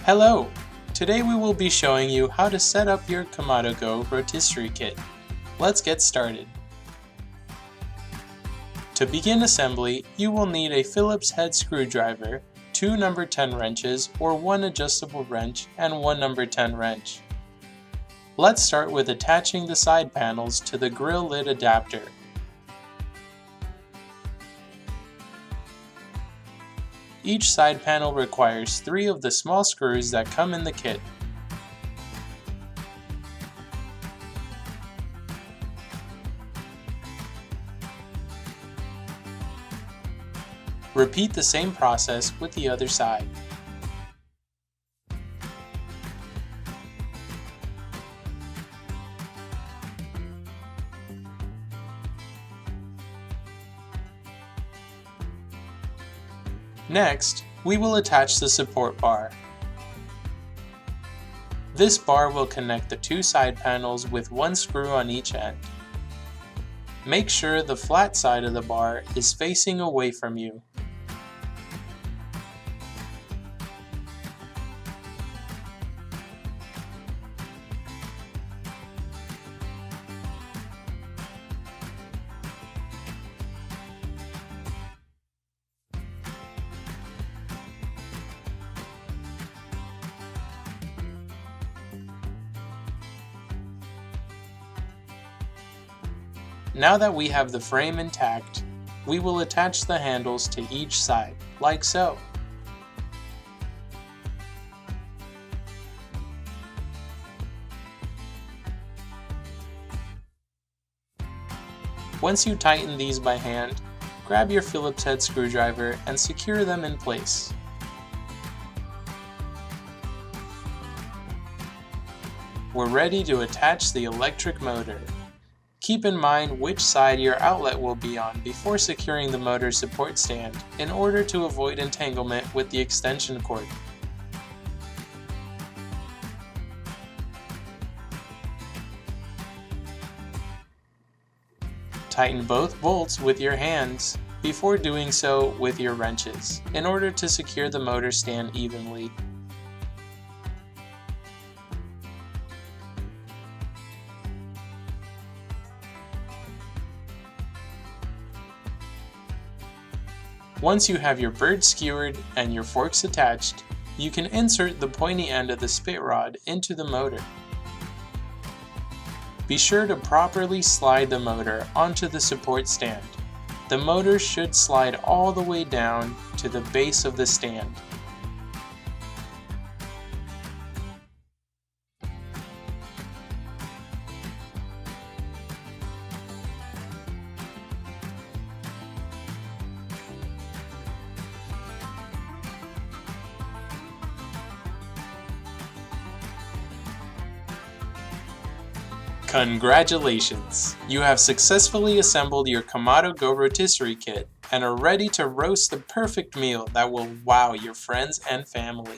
Hello! Today we will be showing you how to set up your Kamado Go Rotisserie Kit. Let's get started. To begin assembly, you will need a Phillips head screwdriver, 2 number 10 wrenches or 1 adjustable wrench and 1 number 10 wrench. Let's start with attaching the side panels to the grill lid adapter. Each side panel requires 3 of the small screws that come in the kit. Repeat the same process with the other side. Next, we will attach the support bar. This bar will connect the 2 side panels with 1 screw on each end. Make sure the flat side of the bar is facing away from you. Now that we have the frame intact, we will attach the handles to each side, like so. Once you tighten these by hand, grab your Phillips head screwdriver and secure them in place. We're ready to attach the electric motor. Keep in mind which side your outlet will be on before securing the motor support stand in order to avoid entanglement with the extension cord. Tighten both bolts with your hands before doing so with your wrenches in order to secure the motor stand evenly. Once you have your bird skewered and your forks attached, you can insert the pointy end of the spit rod into the motor. Be sure to properly slide the motor onto the support stand. The motor should slide all the way down to the base of the stand. Congratulations! You have successfully assembled your Kamado Go Rotisserie Kit and are ready to roast the perfect meal that will wow your friends and family.